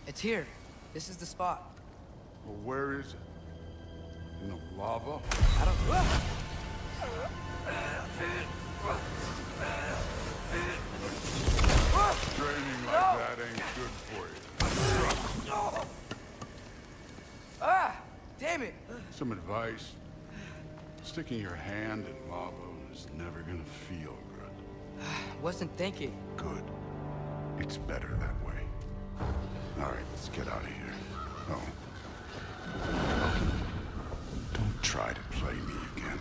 It's here. This is the spot. Well, where is it? In the lava? I don't... Training like that ain't good for you. Ah! Damn it! Some advice. Sticking your hand in lava is never gonna feel good. Wasn't thinking. Good. It's better that way. All right, let's get out of here. Oh. Don't try to play me again.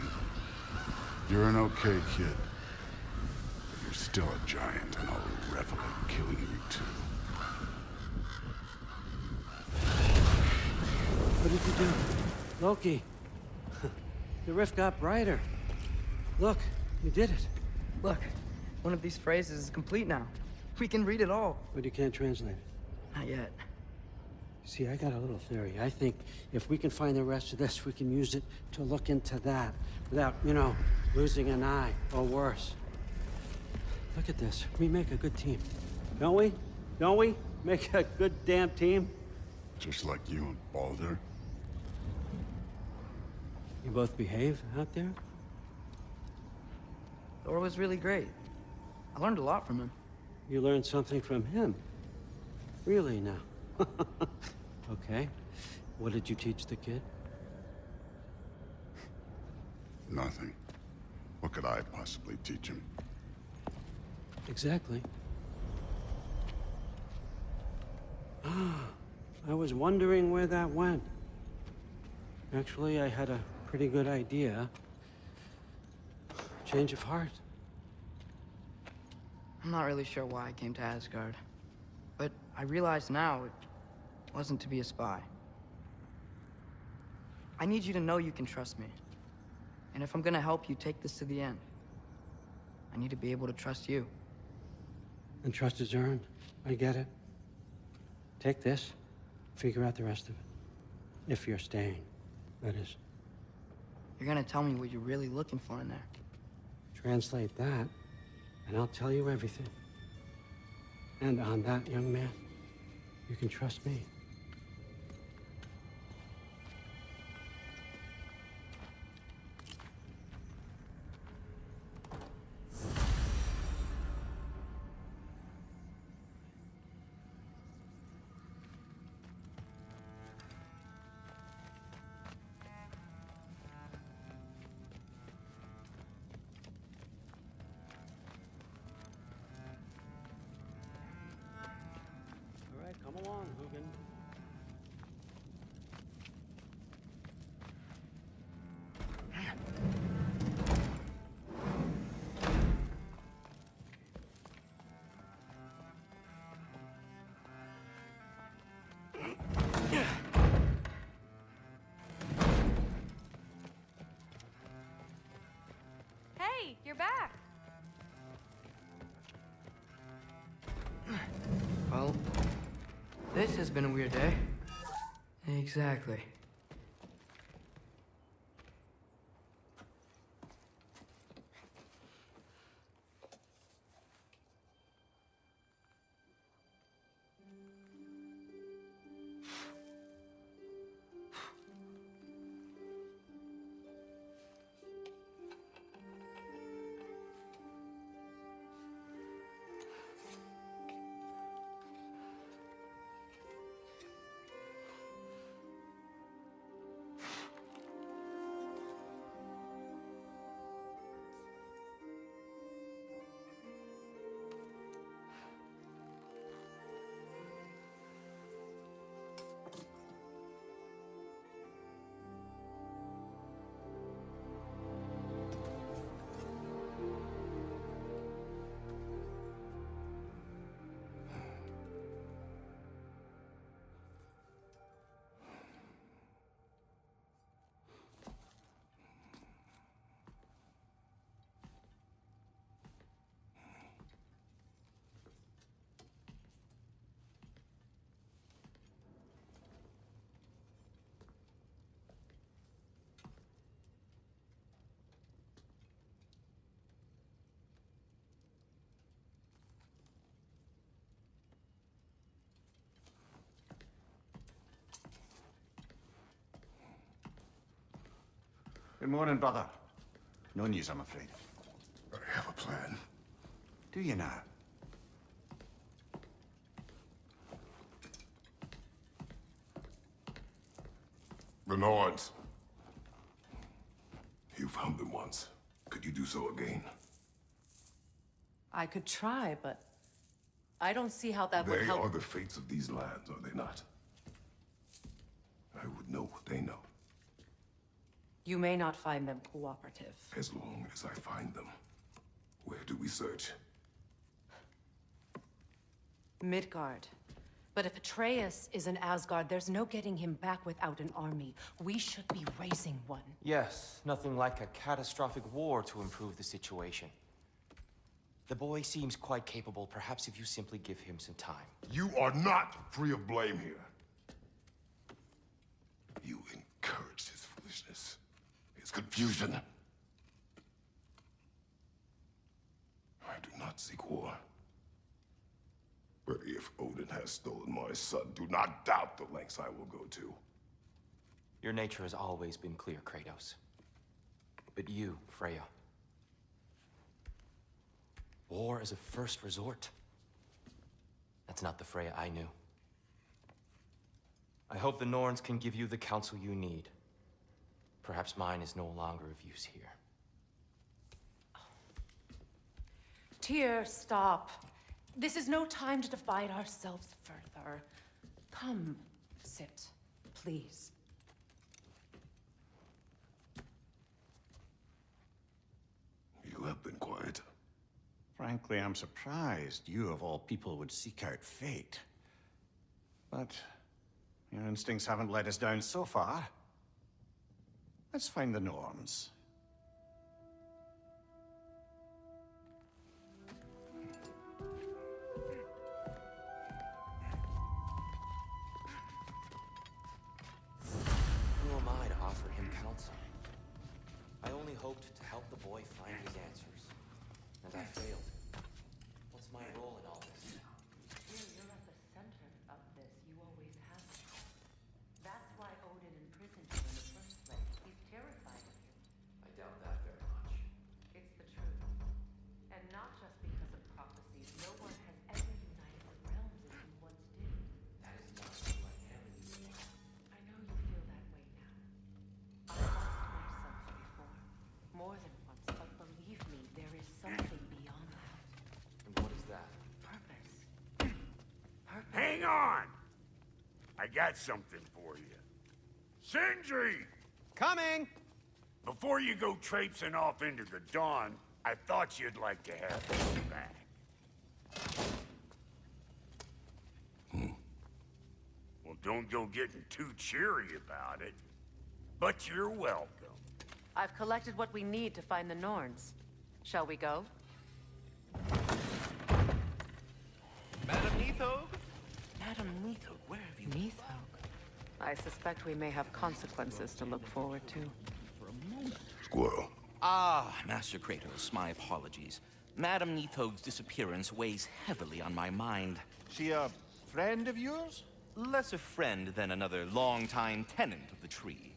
You're an okay kid. But you're still a giant, and I'll revel in killing you too. What did you do? Loki. The rift got brighter. Look, you did it. Look, one of these phrases is complete now. We can read it all. But you can't translate it. Not yet. See, I got a little theory. I think if we can find the rest of this, we can use it to look into that without, you know, losing an eye or worse. Look at this. We make a good team. Don't we? Don't we? Make a good damn team? Just like you and Baldur. You both behave out there? Thor was really great. I learned a lot from him. You learned something from him? Really now? Okay. What did you teach the kid? Nothing. What could I possibly teach him? Exactly. I was wondering where that went. Actually, I had a pretty good idea. Change of heart. I'm not really sure why I came to Asgard. But I realize now it wasn't to be a spy. I need you to know you can trust me. And if I'm gonna help you take this to the end, I need to be able to trust you. And trust is earned. I get it. Take this, figure out the rest of it. If you're staying, that is. You're gonna tell me what you're really looking for in there. Translate that, and I'll tell you everything. And on that, young man, you can trust me. All right, come along, Hugin. Hey, you're back. Well, this has been a weird day. Exactly. Good morning, brother. No news, I'm afraid. I have a plan. Do you now? The Nords. You found them once. Could you do so again? I could try, but I don't see how that would They help. are the fates of these lands, are they not? I would know what they know, You may not find them cooperative. as long as I find them. Where do we search? Midgard. But if Atreus is in Asgard, there's no getting him back without an army. We should be raising one. Yes, nothing like a catastrophic war to improve the situation. The boy seems quite capable. Perhaps if you simply give him some time. You are not free of blame here. You encouraged his foolishness, his confusion. I do not seek war. But if Odin has stolen my son, do not doubt the lengths I will go to. Your nature has always been clear, Kratos. But you, Freya. War is a first resort. That's not the Freya I knew. I hope the Norns can give you the counsel you need. Perhaps mine is no longer of use here. Tyr, stop. This is no time to divide ourselves further. Come, sit, please. You have been quiet. Frankly, I'm surprised you of all people would seek out fate. But your instincts haven't let us down so far. Let's find the Norns. Who am I to offer him counsel? I only hoped to help the boy find his answers. And I failed. What's my role in all this? You're at the center of this. You always have been. That's why Odin imprisoned you in the first place. He's terrified of you. I doubt that very much. It's the truth. And not just because of prophecies. No one has ever united the realms as you once did. That is not who I am anymore. I know you feel that way now. I lost my sons before. More than once, but believe me, there is something beyond that. And what is that? Purpose. Purpose. Hang on! I got something for you. Sindri! Coming! Before you go traipsing off into the dawn, I thought you'd like to have me back. Well, don't go getting too cheery about it. But you're welcome. I've collected what we need to find the Norns. Shall we go? Madam Neathog? Madam Neathog, where have you been? I suspect we may have consequences to look forward to. Squirrel. Ah, Master Kratos, my apologies. Madam Neathog's disappearance weighs heavily on my mind. She a friend of yours? Less a friend than another longtime tenant of the tree.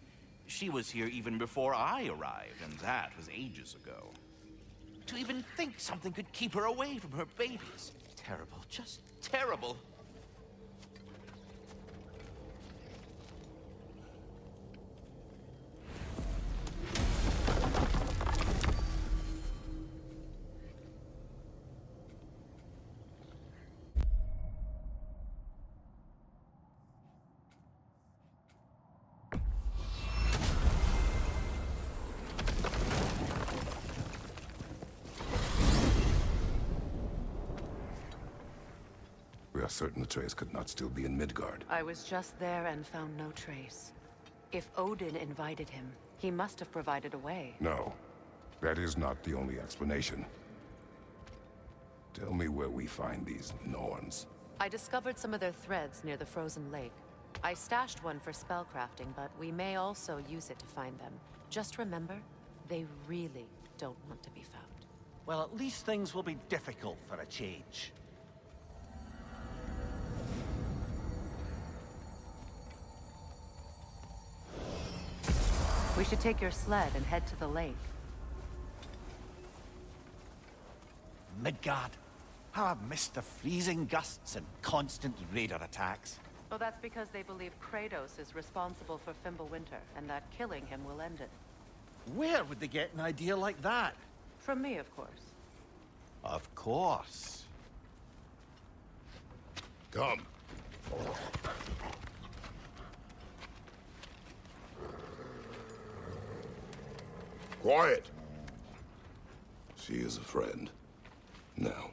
She was here even before I arrived, and that was ages ago. To even think something could keep her away from her babies. Terrible, just terrible. We are certain the trace could not still be in Midgard. I was just there and found no trace. If Odin invited him, he must have provided a way. No, that is not the only explanation. Tell me where we find these Norns. I discovered some of their threads near the frozen lake. I stashed one for spellcrafting, but we may also use it to find them. Just remember, they really don't want to be found. Well, at least things will be difficult for a change. We should take your sled and head to the lake. Midgard. How I've missed the freezing gusts and constant raider attacks. Well, that's because they believe Kratos is responsible for Fimbulwinter, and that killing him will end it. Where would they get an idea like that? From me, of course. Of course. Come. Quiet. She is a friend. Now.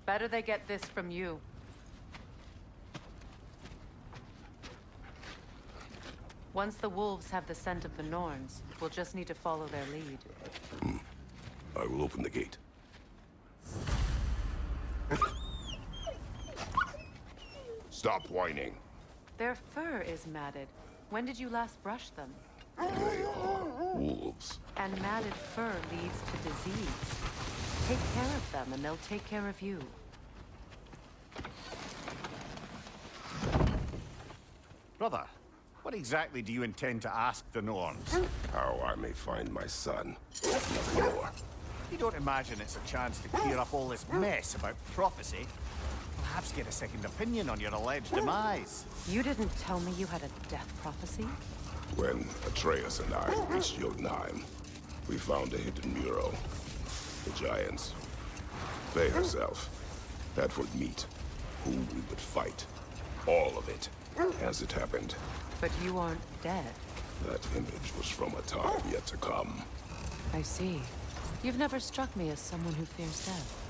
Better they get this from you. Once the wolves have the scent of the Norns, we'll just need to follow their lead. I will open the gate. Stop whining. Their fur is matted. When did you last brush them? They are wolves. And matted fur leads to disease. Take care of them, and they'll take care of you. Brother, what exactly do you intend to ask the Norns? How I may find my son. Nothing more. You don't imagine it's a chance to clear up all this mess about prophecy? Perhaps get a second opinion on your alleged demise. You didn't tell me you had a death prophecy? When Atreus and I reached Jotunheim, we found a hidden mural. The giants, Freya herself, that would meet, who we would fight. All of it, as it happened. But you aren't dead. That image was from a time yet to come. I see. You've never struck me as someone who fears death.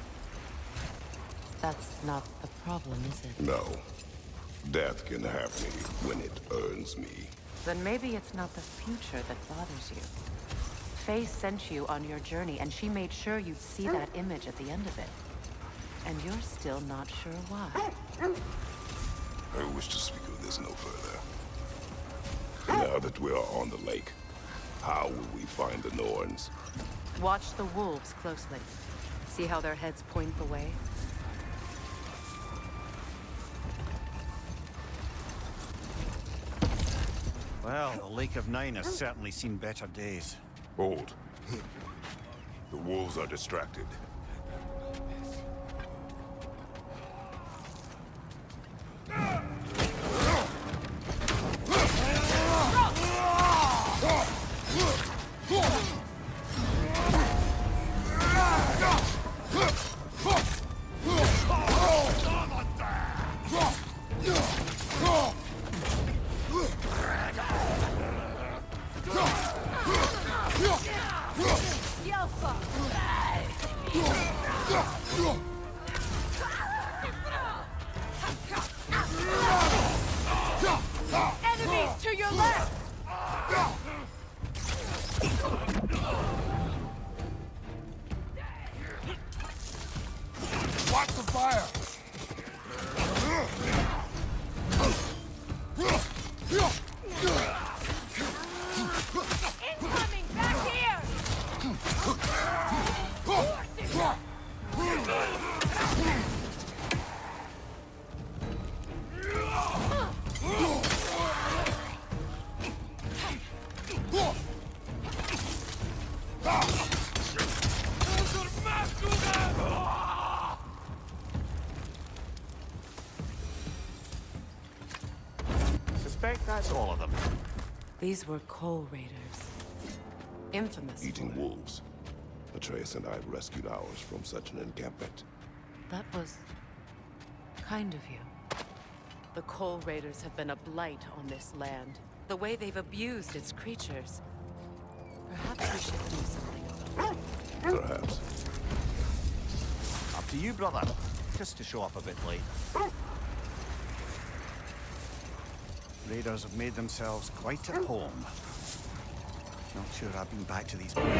That's not the problem, is it? No. Death can have me when it earns me. Then maybe it's not the future that bothers you. Faye sent you on your journey, and she made sure you'd see that image at the end of it. And you're still not sure why. I wish to speak of this no further. Now that we are on the lake, how will we find the Norns? Watch the wolves closely. See how their heads point the way? Well, the Lake of Nine has certainly seen better days. Hold. The wolves are distracted. Enemies to your left! Watch the fire! Incoming! Back here! Suspect that's all of them. These were coal raiders. Infamous. Eating wolves. Atreus and I rescued ours from such an encampment. That was kind of you. The coal raiders have been a blight on this land. The way they've abused its creatures. Perhaps we should do something about it. Perhaps. Up to you, brother. Just to show up a bit late. Raiders have made themselves quite at home. Not sure I've been back to these places.